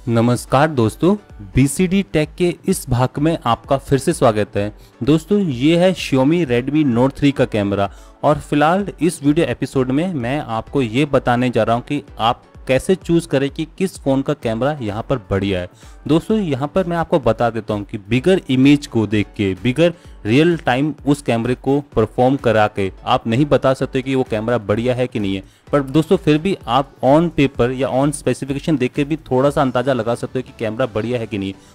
नमस्कार दोस्तों, BCD take के इस भाग में आपका फिर से स्वागत है। दोस्तों ये है Xiaomi Redmi Note 3 का कैमरा और फिलहाल इस वीडियो एपिसोड में मैं आपको ये बताने जा रहा हूँ कि आप कैसे चूज़ करें कि किस फ़ोन का कैमरा यहाँ पर बढ़िया है। दोस्तों यहाँ पर मैं आपको बता देता हूँ कि बिगर इमेज को देख के, बिगर रियल टाइम उस कैमरे को परफॉर्म करा के आप नहीं बता सकते कि वो कैमरा बढ़िया है कि नहीं है। पर दोस्तों फिर भी आप ऑन पेपर या ऑन स्पेसिफिकेशन देख के भी थोड़ा सा अंदाज़ा लगा सकते हो कि कैमरा बढ़िया है कि नहीं है।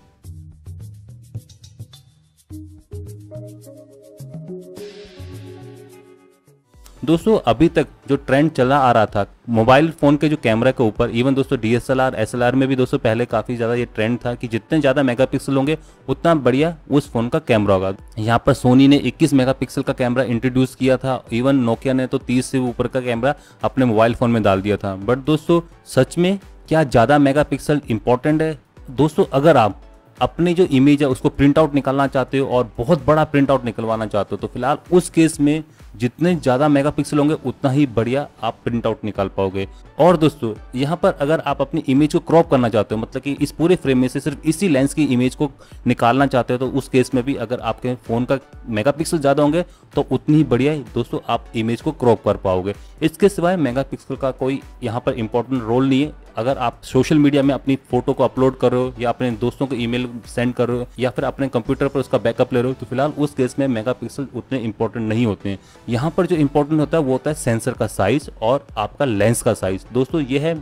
दोस्तों अभी तक जो ट्रेंड चला आ रहा था मोबाइल फ़ोन के जो कैमरा के ऊपर, इवन दोस्तों DSLR SLR में भी दोस्तों पहले काफ़ी ज़्यादा ये ट्रेंड था कि जितने ज़्यादा मेगापिक्सल होंगे उतना बढ़िया उस फ़ोन का कैमरा होगा। यहाँ पर सोनी ने 21 मेगापिक्सल का कैमरा इंट्रोड्यूस किया था, इवन नोकिया ने तो 30 से ऊपर का कैमरा अपने मोबाइल फ़ोन में डाल दिया था। बट दोस्तों सच में क्या ज़्यादा मेगापिक्सल इंपॉर्टेंट है? दोस्तों अगर आप अपनी जो इमेज है उसको प्रिंट आउट निकालना चाहते हो और बहुत बड़ा प्रिंट आउट निकलवाना चाहते हो तो फिलहाल उस केस में जितने ज़्यादा मेगापिक्सल होंगे उतना ही बढ़िया आप प्रिंट आउट निकाल पाओगे। और दोस्तों यहाँ पर अगर आप अपनी इमेज को क्रॉप करना चाहते हो, मतलब कि इस पूरे फ्रेम में से सिर्फ इसी लेंस की इमेज को निकालना चाहते हो, तो उस केस में भी अगर आपके फ़ोन का मेगापिक्सल ज़्यादा होंगे तो उतनी ही बढ़िया दोस्तों आप इमेज को क्रॉप कर पाओगे। इसके सिवाय मेगापिक्सल का कोई यहाँ पर इंपॉर्टेंट रोल नहीं है। अगर आप सोशल मीडिया में अपनी फोटो को अपलोड कर रहे हो या अपने दोस्तों को ईमेल सेंड कर रहे हो या फिर अपने कंप्यूटर पर उसका बैकअप ले रहे हो तो फिलहाल उस केस में मेगापिक्सल उतने इंपॉर्टेंट नहीं होते हैं। यहाँ पर जो इंपॉर्टेंट होता है वो होता है सेंसर का साइज और आपका लेंस का साइज। दोस्तों ये है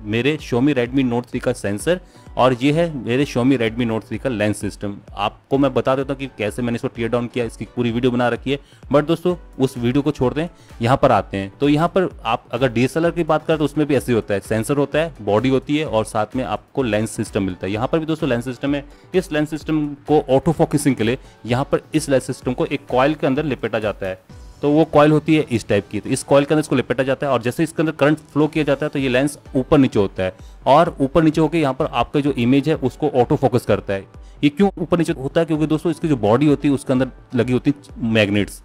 मेरे Xiaomi Redmi Note 3 का सेंसर और ये है मेरे Xiaomi Redmi Note 3 का लेंस सिस्टम। आपको मैं बता देता हूँ कि कैसे मैंने इसको टीयर डाउन किया, इसकी पूरी वीडियो बना रखी है। बट दोस्तों उस वीडियो को छोड़ दें, यहाँ पर आते हैं। तो यहाँ पर आप अगर DSLR की बात करें तो उसमें भी ऐसे होता है, सेंसर होता है, बॉडी होती है और साथ में आपको लेंस सिस्टम मिलता है। यहाँ पर भी दोस्तों लेंस सिस्टम है। इस लेंस सिस्टम को ऑटो फोकसिंग के लिए यहाँ पर इस लेंस सिस्टम को एक कॉइल के अंदर लिपेटा जाता है। तो वो कॉइल होती है इस टाइप की, तो इस कॉइल के अंदर इसको लिपेटा जाता है और जैसे इसके अंदर करंट फ्लो किया जाता है तो ये लेंस ऊपर नीचे होता है और ऊपर नीचे होकर यहाँ पर आपका जो इमेज है उसको ऑटो फोकस करता है। ये क्यों ऊपर नीचे होता है? क्योंकि दोस्तों इसकी जो बॉडी होती है उसके अंदर लगी होती है मैग्नेट्स।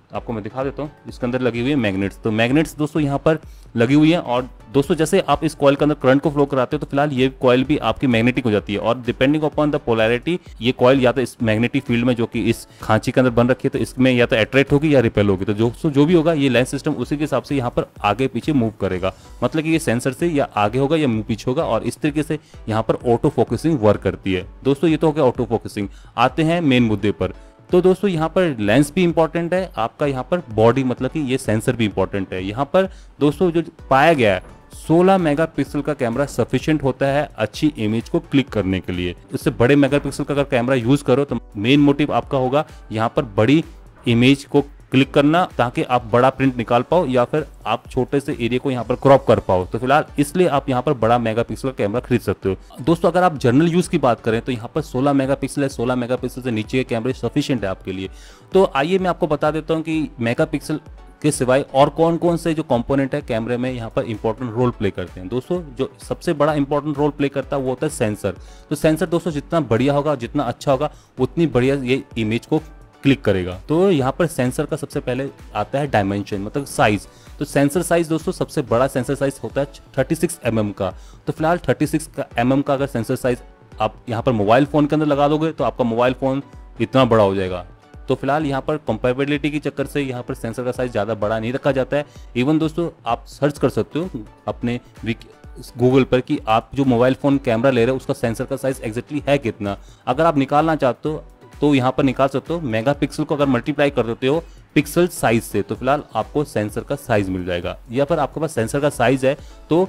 आपको मैं दिखा देता हूँ, इसके अंदर लगी हुई है मैग्नेट्स। तो मैग्नेट्स दोस्तों यहाँ पर लगी हुई है और दोस्तों जैसे आप इस कॉइल के अंदर करंट को फ्लो कराते हो तो फिलहाल ये कॉइल भी आपकी मैग्नेटिक हो जाती है और डिपेंडिंग अपॉन द पोलैरिटी ये कॉइल या तो इस मैग्नेटिक फील्ड में जो कि इस खांची के अंदर बन रखी है तो इसमें या तो अट्रैक्ट होगी या रिपेल होगी। तो जो भी होगा ये लेंस सिस्टम उसी के हिसाब से यहाँ पर आगे पीछे मूव करेगा, मतलब कि ये सेंसर से या आगे होगा या मुंह पीछे होगा और इस तरीके से यहाँ पर ऑटो फोकसिंग वर्क करती है। दोस्तों ये तो हो गया ऑटो फोकसिंग। आते हैं मेन मुद्दे पर। तो दोस्तों यहाँ पर लेंस भी इंपॉर्टेंट है, आपका यहाँ पर बॉडी मतलब कि ये सेंसर भी इंपॉर्टेंट है। यहाँ पर दोस्तों जो पाया गया है 16 मेगापिक्सल का कैमरा सफिशिएंट होता है अच्छी इमेज को क्लिक करने के लिए। इससे बड़े मेगापिक्सल का अगर कैमरा यूज करो तो मेन मोटिव आपका होगा यहाँ पर बड़ी इमेज को क्लिक करना ताकि आप बड़ा प्रिंट निकाल पाओ या फिर आप छोटे से एरिया को यहाँ पर क्रॉप कर पाओ। तो फिलहाल इसलिए आप यहाँ पर बड़ा मेगापिक्सल का कैमरा खरीद सकते हो। दोस्तों अगर आप जनरल यूज की बात करें तो यहाँ पर 16 मेगापिक्सल है, 16 मेगापिक्सल से नीचे के कैमरे सफिशिएंट है आपके लिए। तो आइए मैं आपको बता देता हूँ कि मेगापिक्सल के सिवाय और कौन कौन से जो कंपोनेंट है कैमरे में यहाँ पर इंपॉर्टेंट रोल प्ले करते हैं। दोस्तों जो सबसे बड़ा इंपॉर्टेंट रोल प्ले करता है वो होता है सेंसर। तो सेंसर दोस्तों जितना बढ़िया होगा, जितना अच्छा होगा, उतनी बढ़िया ये इमेज को क्लिक करेगा। तो यहाँ पर सेंसर का सबसे पहले आता है डायमेंशन, मतलब साइज। तो सेंसर साइज दोस्तों सबसे बड़ा सेंसर साइज होता है 36 mm का। तो फिलहाल 36 mm का अगर सेंसर साइज आप यहाँ पर मोबाइल फ़ोन के अंदर लगा दोगे तो आपका मोबाइल फ़ोन इतना बड़ा हो जाएगा। तो फिलहाल यहाँ पर कंपेटेबिलिटी के चक्कर से यहाँ पर सेंसर का साइज ज़्यादा बड़ा नहीं रखा जाता है। इवन दोस्तों आप सर्च कर सकते हो अपने गूगल पर कि आप जो मोबाइल फ़ोन कैमरा ले रहे हो उसका सेंसर का साइज एग्जैक्टली है कितना। अगर आप निकालना चाहते हो तो यहाँ पर निकाल सकते हो। मेगापिक्सल को अगर मल्टीप्लाई कर देते हो पिक्सल साइज से तो फिलहाल आपको सेंसर का साइज मिल जाएगा। या फिर आपके पास सेंसर का साइज है तो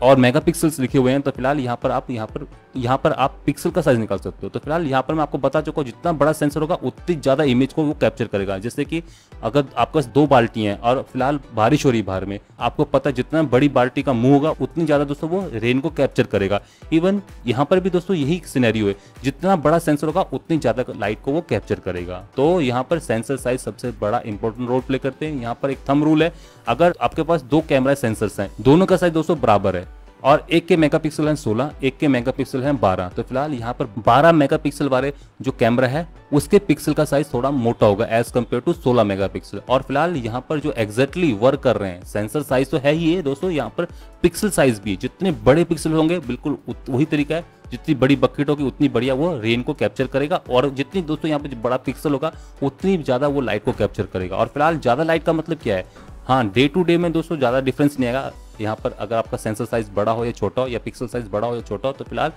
और मेगापिक्सल्स लिखे हुए हैं तो फिलहाल यहाँ पर आप पिक्सल का साइज निकाल सकते हो। तो फिलहाल यहाँ पर मैं आपको बता चुका हूँ जितना बड़ा सेंसर होगा उतनी ज़्यादा इमेज को वो कैप्चर करेगा। जैसे कि अगर आपके पास 2 बाल्टी हैं और फिलहाल बारिश हो रही बाहर में, आपको पता है जितना बड़ी बाल्टी का मुंह होगा उतनी ज़्यादा दोस्तों वो रेन को कैप्चर करेगा। इवन यहाँ पर भी दोस्तों यही सिनेरियो है, जितना बड़ा सेंसर होगा उतनी ज़्यादा लाइट को वो कैप्चर करेगा। तो यहाँ पर सेंसर साइज सबसे बड़ा इंपॉर्टेंट रोल प्ले करते हैं। यहाँ पर एक थंब रूल है, अगर आपके पास 2 कैमरा सेंसर्स हैं, दोनों का साइज दोस्तों बराबर है और एक के मेगापिक्सल हैं 16, एक के मेगापिक्सल हैं 12। तो फिलहाल यहाँ पर 12 मेगापिक्सल वाले जो कैमरा है उसके पिक्सल का साइज थोड़ा मोटा होगा एज कम्पेयर टू 16 मेगापिक्सल। और फिलहाल यहाँ पर जो एग्जैक्टली वर्क कर रहे हैं, सेंसर साइज तो है ही है दोस्तों, यहाँ पर पिक्सल साइज भी जितने बड़े पिक्सल होंगे बिल्कुल वही तरीका है, जितनी बड़ी बकेट होगी उतनी बढ़िया वो रेन को कैप्चर करेगा, और जितनी दोस्तों यहाँ पे बड़ा पिक्सल होगा उतनी ज़्यादा वो लाइट को कैप्चर करेगा। और फिलहाल ज़्यादा लाइट का मतलब क्या है, हाँ डे टू डे में दोस्तों ज़्यादा डिफरेंस नहीं आएगा यहाँ पर, अगर आपका सेंसर साइज बड़ा हो या छोटा हो या पिक्सल साइज बड़ा हो या छोटा हो। तो फिलहाल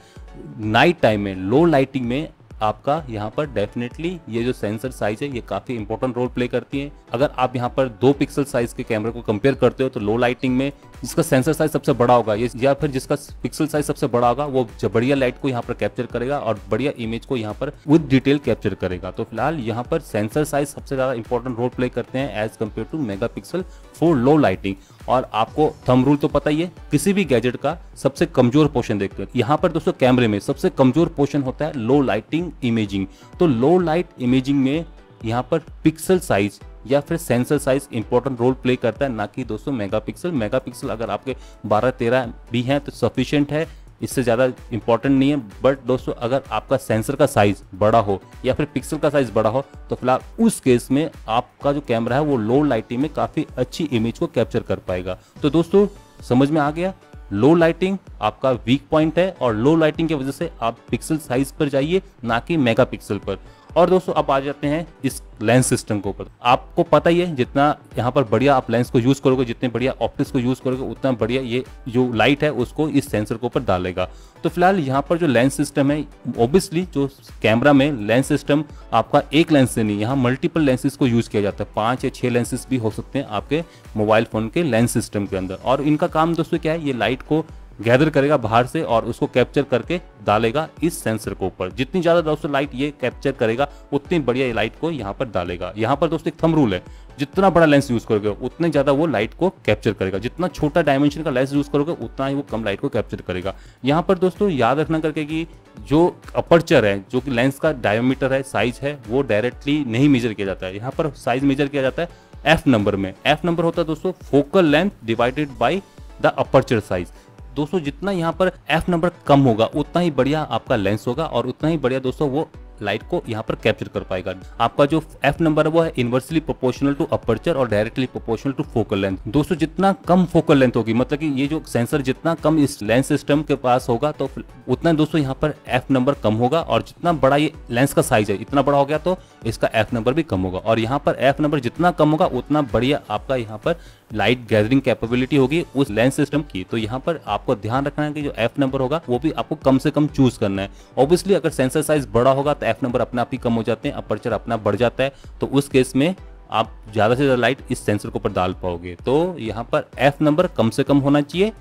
नाइट टाइम में लो लाइटिंग में आपका यहाँ पर डेफिनेटली ये जो सेंसर साइज है ये काफ़ी इंपॉर्टेंट रोल प्ले करती है। अगर आप यहाँ पर 2 पिक्सल साइज के कैमरे को कंपेयर करते हो तो लो लाइटिंग में जिसका सेंसर साइज सबसे बड़ा होगा ये, या फिर जिसका पिक्सल साइज सबसे बड़ा होगा, वो बढ़िया लाइट को यहाँ पर कैप्चर करेगा और बढ़िया इमेज को यहाँ पर विद डिटेल कैप्चर करेगा। तो फिलहाल यहाँ पर सेंसर साइज सबसे ज़्यादा इंपॉर्टेंट रोल प्ले करते हैं as compare to megapixel for low lighting. और आपको थंब रूल तो पता ही है, किसी भी गैजेट का सबसे कमजोर पोर्शन देखते हैं। यहाँ पर दोस्तों कैमरे में सबसे कमजोर पोर्शन होता है लो लाइटिंग इमेजिंग। तो लो लाइट इमेजिंग में यहाँ पर पिक्सल साइज या फिर sensor size important role play करता है, ना कि दोस्तों मेगापिक्सल अगर आपके 12-13 भी हैं तो सफिशिएंट है, इससे ज़्यादा इंपॉर्टेंट नहीं है। बट दोस्तों अगर आपका सेंसर का साइज बड़ा हो या फिर पिक्सल का साइज बड़ा हो तो फिलहाल उस केस में आपका जो कैमरा है वो लो लाइटिंग में काफ़ी अच्छी इमेज को कैप्चर कर पाएगा। तो दोस्तों समझ में आ गया, लो लाइटिंग आपका वीक पॉइंट है और लो लाइटिंग की वजह से आप पिक्सल साइज पर जाइए ना कि मेगापिक्सल पर। और दोस्तों अब आ जाते हैं इस लेंस सिस्टम के ऊपर। आपको पता ही है जितना यहाँ पर बढ़िया आप लेंस को यूज करोगे, जितने बढ़िया ऑप्टिक्स को यूज करोगे, उतना बढ़िया ये जो लाइट है उसको इस सेंसर के ऊपर डालेगा। तो फिलहाल यहाँ पर जो लेंस सिस्टम है, ऑब्वियसली जो कैमरा में लेंस सिस्टम आपका एक लेंस से नहीं, यहाँ मल्टीपल लेंसेज को यूज किया जाता है। 5 या 6 लेंसेज भी हो सकते हैं आपके मोबाइल फोन के लेंस सिस्टम के अंदर। और इनका काम दोस्तों क्या है, ये लाइट को गैदर करेगा बाहर से और उसको कैप्चर करके डालेगा इस सेंसर के ऊपर। जितनी ज़्यादा दोस्तों लाइट ये कैप्चर करेगा उतनी बढ़िया लाइट को यहाँ पर डालेगा। यहाँ पर दोस्तों एक थंब रूल है, जितना बड़ा लेंस यूज करोगे उतने ज़्यादा वो लाइट को कैप्चर करेगा, जितना छोटा डायमेंशन का लेंस यूज करोगे उतना ही वो कम लाइट को कैप्चर करेगा। यहाँ पर दोस्तों याद रखना करके कि जो अपर्चर है, जो कि लेंस का डायमीटर है, साइज है, वो डायरेक्टली नहीं मेजर किया जाता है। यहाँ पर साइज मेजर किया जाता है एफ नंबर में। एफ नंबर होता है दोस्तों focal length divided by the aperture size. दोस्तों जितना यहाँ पर एफ नंबर कम होगा उतना ही बढ़िया आपका लेंस होगा और उतना ही बढ़िया दोस्तों वो लाइट को यहाँ पर कैप्चर कर पाएगा। आपका जो एफ नंबर है वो है इनवर्सली प्रोपोर्शनल टू अपर्चर और directly proportional to focal length. दोस्तों जितना कम फोकल लेंथ होगी, मतलब कि ये जो सेंसर जितना कम इस लेंस सिस्टम के पास होगा तो उतना दोस्तों यहाँ पर एफ नंबर कम होगा, और जितना बड़ा ये लेंस का साइज है, इतना बड़ा हो गया तो इसका एफ नंबर भी कम होगा। और यहाँ पर एफ नंबर जितना कम होगा उतना बढ़िया आपका यहाँ पर लाइट गैदरिंग कैपेबिलिटी होगी उस लेंस सिस्टम की। तो यहाँ पर आपको ध्यान रखना है कि जो एफ नंबर होगा वो भी आपको कम से कम चूज करना है। ऑब्वियसली अगर सेंसर साइज बड़ा होगा तो एफ नंबर अपने आप ही कम हो जाते हैं, अपर्चर अपना बढ़ जाता है, तो उस केस में आप ज़्यादा से ज़्यादा लाइट इस सेंसर के ऊपर डाल पाओगे। तो यहाँ पर एफ नंबर कम से कम होना चाहिए,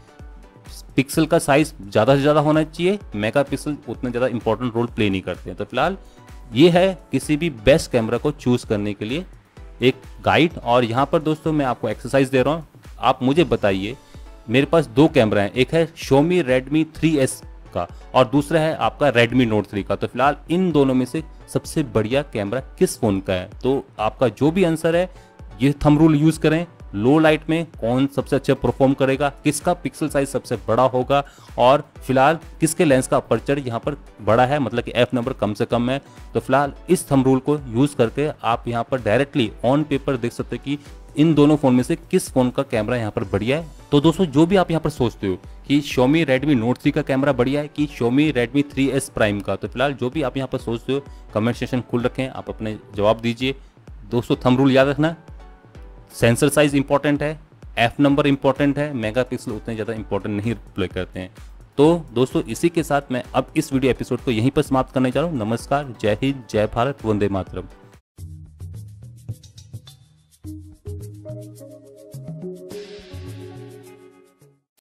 पिक्सल का साइज ज़्यादा से ज़्यादा होना चाहिए, मेगापिक्सल उतना ज़्यादा इंपॉर्टेंट रोल प्ले नहीं करते हैं। तो फिलहाल ये है किसी भी बेस्ट कैमरा को चूज करने के लिए एक गाइड। और यहाँ पर दोस्तों मैं आपको एक्सरसाइज दे रहा हूँ, आप मुझे बताइए, मेरे पास 2 कैमरा हैं, एक है Xiaomi Redmi 3S का और दूसरा है आपका Redmi Note 3 का। तो फिलहाल इन दोनों में से सबसे बढ़िया कैमरा किस फोन का है? तो आपका जो भी आंसर है ये थंब रूल यूज करें, लो लाइट में कौन सबसे अच्छा परफॉर्म करेगा, किसका पिक्सल साइज सबसे बड़ा होगा और फिलहाल किसके लेंस का अपर्चर यहाँ पर बड़ा है, मतलब कि एफ नंबर कम से कम है। तो फिलहाल इस थंब रूल को यूज करके आप यहाँ पर डायरेक्टली ऑन पेपर देख सकते हैं कि इन दोनों फोन में से किस फोन का कैमरा यहाँ पर बढ़िया है। तो दोस्तों जो भी आप यहाँ पर सोचते हो कि Xiaomi Redmi Note 3 का कैमरा बढ़िया है कि Xiaomi Redmi 3S Prime का, तो फिलहाल जो भी आप यहाँ पर सोचते हो कमेंट सेक्शन खुल रखें, आप अपने जवाब दीजिए। दोस्तों थंब रूल याद रखना, सेंसर साइज इंपॉर्टेंट है, एफ नंबर इंपॉर्टेंट है, मेगापिक्सल उतने ज़्यादा इंपॉर्टेंट नहीं प्ले करते हैं। तो दोस्तों इसी के साथ मैं अब इस वीडियो एपिसोड को यहीं पर समाप्त करने जा रहा हूँ। नमस्कार, जय हिंद, जय भारत, वंदे मातरम।